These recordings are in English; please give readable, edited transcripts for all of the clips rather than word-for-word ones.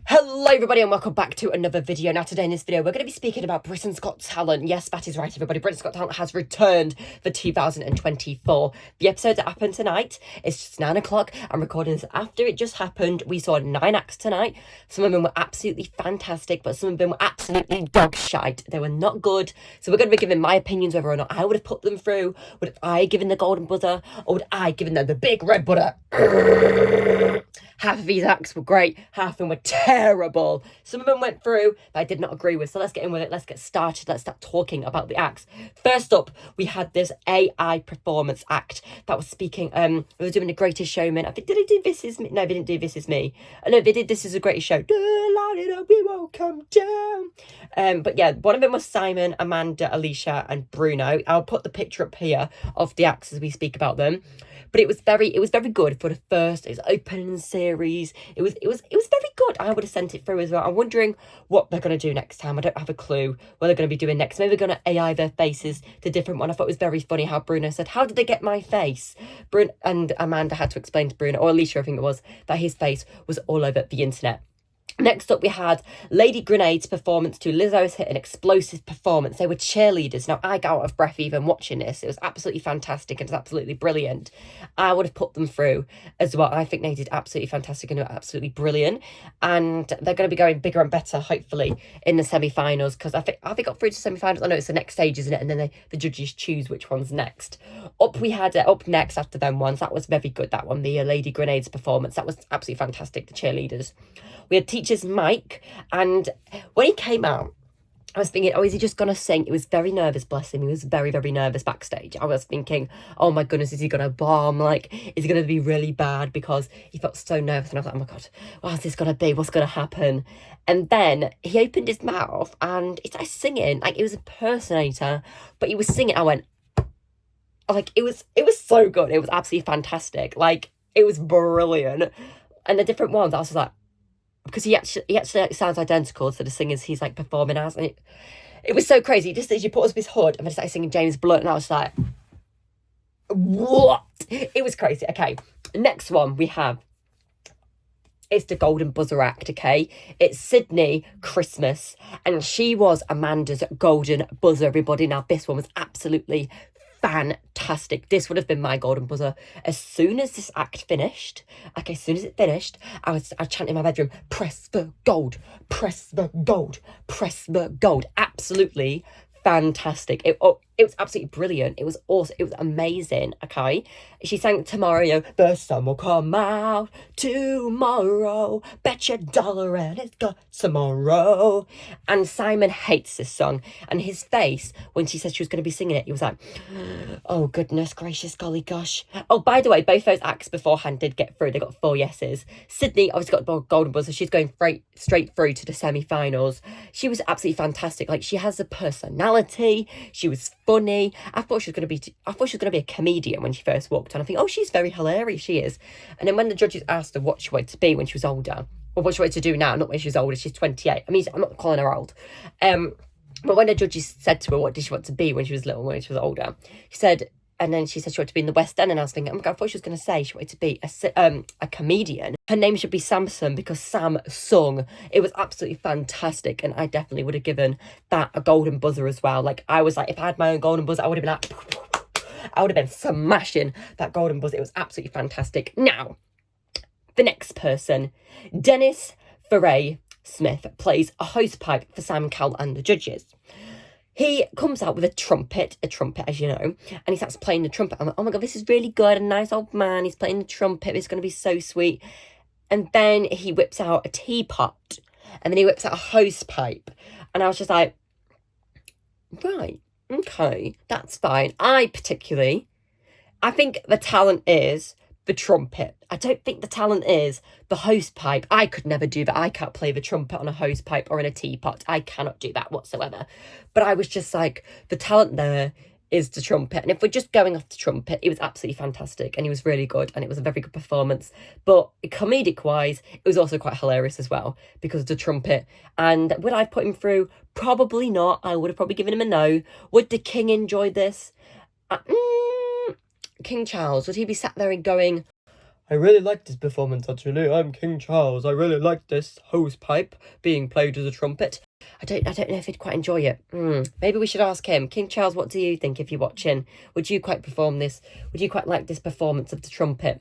Hello everybody and welcome back to another video. Now today in this video we're going to be speaking about Britain's Got Talent. Yes, that is right everybody, Britain's Got Talent has returned for 2024. The episode that happened tonight is just 9 o'clock. I'm recording this after it just happened. We saw 9 acts tonight. Some of them were absolutely fantastic, but some of them were absolutely dog shite. They were not good. So we're going to be giving my opinions whether or not I would have put them through. Would I given the golden buzzer, or would I given them the big red buzzer? Half of these acts were great, half of them were terrible. Some of them went through that I did not agree with. So let's get in with it. Let's get started. Let's start talking about the acts. First up, we had this AI performance act that was speaking. They were doing The Greatest Showman. I think, did they do This Is Me? No, they didn't do This Is Me. No, they did This Is a Greatest Show. Light it up, we won't come down. But yeah, one of them was Simon, Amanda, Alicia, and Bruno. I'll put the picture up here of the acts as we speak about them. But it was very good for the first. It was opening series. It was very good. I would have sent it through as well. I'm wondering what they're going to do next time. I don't have a clue what they're going to be doing next. Maybe they're going to AI their faces to different one. I thought it was very funny how Bruno said, "How did they get my face?" Bruno and Amanda had to explain to Bruno, or Alicia, I think it was, that his face was all over the internet. Next up, we had Lady Grenade's performance to Lizzo's hit An Explosive Performance. They were cheerleaders. Now, I got out of breath even watching this. It was absolutely fantastic and it's absolutely brilliant. I would have put them through as well. I think they did absolutely fantastic and they were absolutely brilliant. And they're going to be going bigger and better, hopefully, in the semi-finals. Because I think they got through to semi-finals. I know it's the next stage, isn't it? And then the judges choose which one's next. Up next after them ones. That was very good, that one. The Lady Grenade's performance. That was absolutely fantastic, the cheerleaders. We had Teacher's Mike, and when he came out, I was thinking, oh, is he just going to sing? He was very nervous, bless him. He was very, very nervous backstage. I was thinking, oh my goodness, is he going to bomb? Like, is he going to be really bad? Because he felt so nervous. And I was like, oh my God, what's this going to be? What's going to happen? And then he opened his mouth and he started singing. Like, it was an impersonator, but he was singing. I went, like, it was so good. It was absolutely fantastic. Like, it was brilliant. And the different ones, I was just like, because he actually like, sounds identical to the singers he's like performing as, and it was so crazy. Just as you put us his hood and then started singing James Blunt, and I was like, what? It was crazy. Okay, next one we have, it's the Golden Buzzer act. Okay, it's Sydney Christmas, and she was Amanda's Golden Buzzer. Everybody, now this one was absolutely fantastic. This would have been my golden buzzer. As soon as this act finished, like as soon as it finished, I chanted in my bedroom, press the gold, press the gold, press the gold. Absolutely fantastic. It was absolutely brilliant. It was awesome. It was amazing. Okay, she sang tomorrow, you know, the sun will come out tomorrow, bet your dollar and it's got tomorrow. And Simon hates this song, and his face when she said she was going to be singing it, he was like, oh goodness gracious, golly gosh. Oh, by the way, both those acts beforehand did get through. They got 4 yeses. Sydney obviously got the golden buzzer. She's going straight through to the semi-finals. She was absolutely fantastic. Like, she has a personality. She was funny. I thought she was going to be a comedian when she first walked on. I think, oh, she's very hilarious. She is. And then when the judges asked her what she wanted to be when she was older, or what she wanted to do now, not when she was older, she's 28. I mean, I'm not calling her old. But when the judges said to her, what did she want to be when she was little, when she was older, she said, and then she said she wanted to be in the West End, and I was thinking, oh my God, I thought she was going to say she wanted to be a comedian. Her name should be Samson, because Sam sung. It was absolutely fantastic, and I definitely would have given that a golden buzzer as well. Like, I was like, if I had my own golden buzzer, I would have been smashing that golden buzzer. It was absolutely fantastic. Now, the next person, Dennis Fay Smith, plays a hosepipe for Sam Cowell and the judges. He comes out with a trumpet as you know, and he starts playing the trumpet. I'm like, oh my God, this is really good. A nice old man, he's playing the trumpet. It's going to be so sweet. And then he whips out a teapot, and then he whips out a hosepipe. And I was just like, right, okay, that's fine. I think the talent is the trumpet. I don't think the talent is the hosepipe. I could never do that. I can't play the trumpet on a hosepipe or in a teapot. I cannot do that whatsoever. But I was just like, the talent there is the trumpet. And if we're just going off the trumpet, it was absolutely fantastic, and he was really good, and it was a very good performance. But comedic wise, it was also quite hilarious as well because of the trumpet. And would I have put him through? Probably not. I would have probably given him a no. Would the king enjoy this? King Charles, would he be sat there and going, I really liked this performance, actually. I'm King Charles. I really liked this hose pipe being played as a trumpet. I don't know if he'd quite enjoy it. Maybe we should ask him. King Charles, what do you think if you're watching? Would you quite perform this? Would you quite like this performance of the trumpet?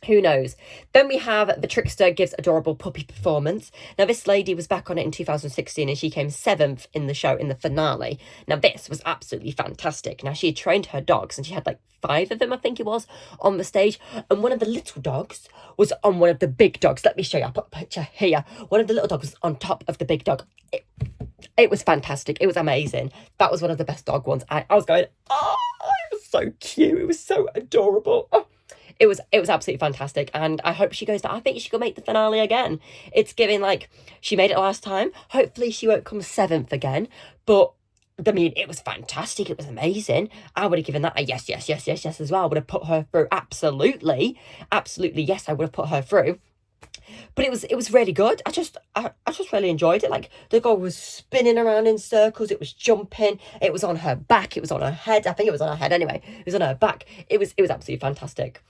Who knows? Then we have the Trickster gives adorable puppy performance. Now, this lady was back on it in 2016 and she came 7th in the show in the finale. Now, this was absolutely fantastic. Now, she had trained her dogs and she had like 5 of them, I think it was, on the stage. And one of the little dogs was on one of the big dogs. Let me show you. I'll put a picture here. One of the little dogs was on top of the big dog. It was fantastic. It was amazing. That was one of the best dog ones. I was going, oh, it was so cute. It was so adorable. Oh. It was absolutely fantastic, and I hope she goes back. I think she could make the finale again. It's giving like she made it last time. Hopefully she won't come 7th again, but I mean, it was fantastic. It was amazing. I would have given that a yes as well. I would have put her through. Absolutely, yes, I would have put her through. But it was really good. I just really enjoyed it. Like, the girl was spinning around in circles. It was jumping. It was on her back. It was on her head. I think it was on her head anyway. It was on her back. It was absolutely fantastic.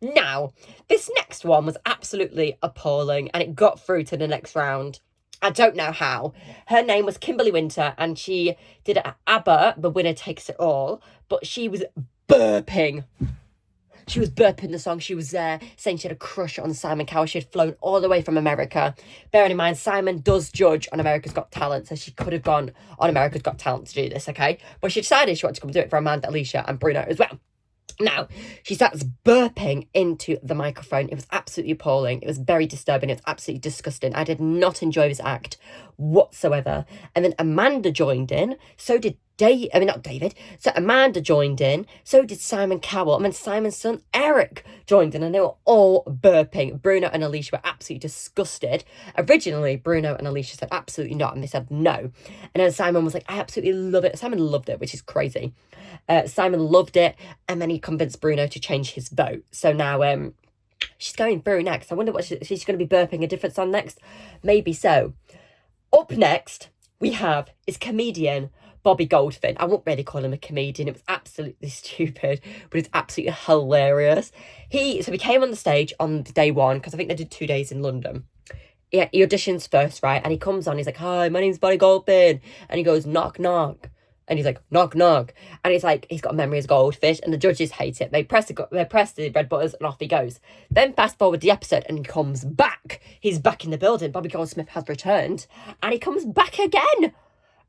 Now, this next one was absolutely appalling and it got through to the next round. I don't know how. Her name was Kimberly Winter and she did ABBA, The Winner Takes It All, but she was burping. She was burping the song. She was there saying she had a crush on Simon Cowell. She had flown all the way from America. Bearing in mind, Simon does judge on America's Got Talent, so she could have gone on America's Got Talent to do this, okay? But she decided she wanted to come do it for Amanda, Alicia and Bruno as well. Now, she starts burping into the microphone. It was absolutely appalling. It was very disturbing. It was absolutely disgusting. I did not enjoy this act whatsoever. And then Amanda joined in. So did not David. So Amanda joined in. So did Simon Cowell. And then Simon's son, Eric, joined in. And they were all burping. Bruno and Alicia were absolutely disgusted. Originally, Bruno and Alicia said absolutely not. And they said no. And then Simon was like, I absolutely love it. Simon loved it, which is crazy. Simon loved it. And then he convinced Bruno to change his vote. So now she's going through next. I wonder what she's going to be burping a different song next. Maybe so. Up next, we have is comedian Bobby Goldin. I won't really call him a comedian. It was absolutely stupid, but it's absolutely hilarious. He came on the stage on day 1, because I think they did 2 days in London. Yeah, he auditions first, right? And he comes on, he's like, hi, my name's Bobby Goldin. And he goes, knock, knock. And he's like, knock, knock. And he's like, he's got a memory as goldfish. And the judges hate it. They press the red buttons and off he goes. Then fast forward the episode and he comes back. He's back in the building. Bobby Goldsmith has returned. And he comes back again.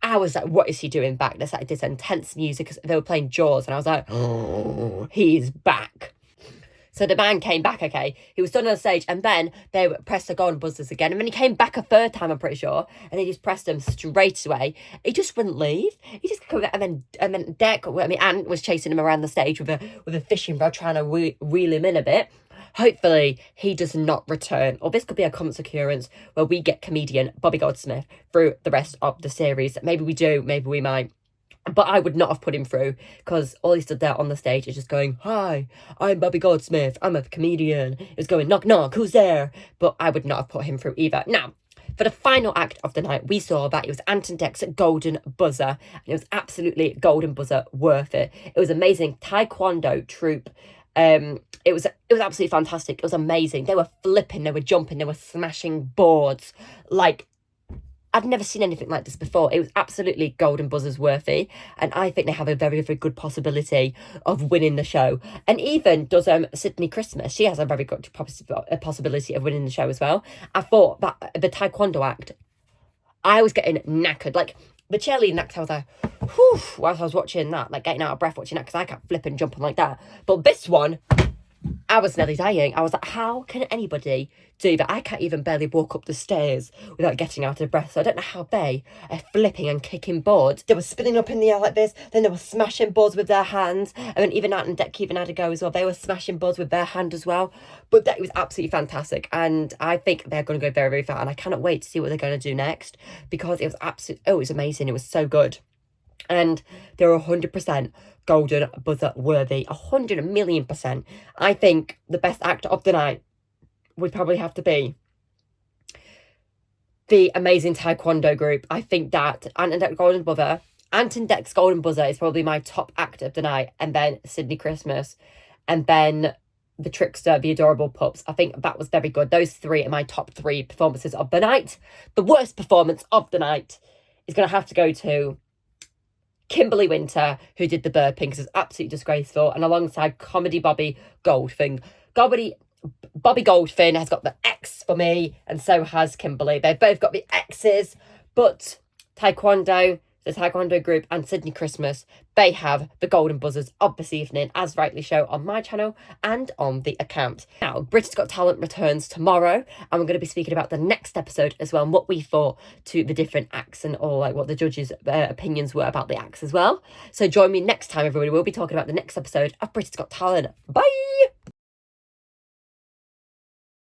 I was like, what is he doing back? There's like this intense music because they were playing Jaws. And I was like, oh, he's back. So the man came back, okay? He was stood on the stage and then they pressed the golden buzzers again. And then he came back a 3rd time, I'm pretty sure. And they just pressed them straight away. He just wouldn't leave. He just come back. And then Ant was chasing him around the stage with a fishing rod trying to reel him in a bit. Hopefully he does not return. Or this could be a common occurrence where we get comedian Bobby Goldsmith through the rest of the series. Maybe we do, maybe we might. But I would not have put him through because all he stood there on the stage is just going, hi, I'm Bobby Goldsmith, I'm a comedian. It was going, knock, knock, who's there? But I would not have put him through either. Now, for the final act of the night, we saw that it was Ant and Dec's Golden Buzzer. And it was absolutely Golden Buzzer worth it. It was amazing. Taekwondo Troop. It was absolutely fantastic. It was amazing. They were flipping, they were jumping, they were smashing boards. Like, I've never seen anything like this before. It was absolutely Golden Buzzers worthy. And I think they have a very, very good possibility of winning the show. And even does Sydney Christmas. She has a very good possibility of winning the show as well. I thought that the Taekwondo act, I was getting knackered. Like, the cheerleading act, I was like, whew, whilst I was watching that, like getting out of breath watching that, because I can't flip and jump like that. But this one, I was nearly dying. I was like, how can anybody do that? I can't even barely walk up the stairs without getting out of breath. So I don't know how they are flipping and kicking boards. They were spinning up in the air like this. Then they were smashing boards with their hands. And then even Ant and Dec even had a go as well. They were smashing boards with their hand as well. But that was absolutely fantastic. And I think they're going to go very, very far. And I cannot wait to see what they're going to do next. Because it was absolutely, it was amazing. It was so good. And they're 100% Golden Buzzer worthy, 100,000,000%. I think the best actor of the night would probably have to be the amazing Taekwondo group. I think that Ant and Dec's Golden Buzzer is probably my top actor of the night, and then Sydney Christmas, and then the Trickster, the Adorable Pups. I think that was very good. Those three are my top 3 performances of the night. The worst performance of the night is going to have to go to Kimberly Winter, who did the burping, because it's absolutely disgraceful, and alongside Comedy Bobby Goldfin. Bobby Goldfin has got the X for me, and so has Kimberly. They've both got the X's, but Taekwondo, the Taekwondo group, and Sydney Christmas, they have the golden buzzers of this evening, as rightly shown on my channel and on the account. Now, Britain's Got Talent returns tomorrow, and we're going to be speaking about the next episode as well, and what we thought to the different acts, and all like what the judges' opinions were about the acts as well. So join me next time, everybody. We'll be talking about the next episode of Britain's Got Talent. Bye!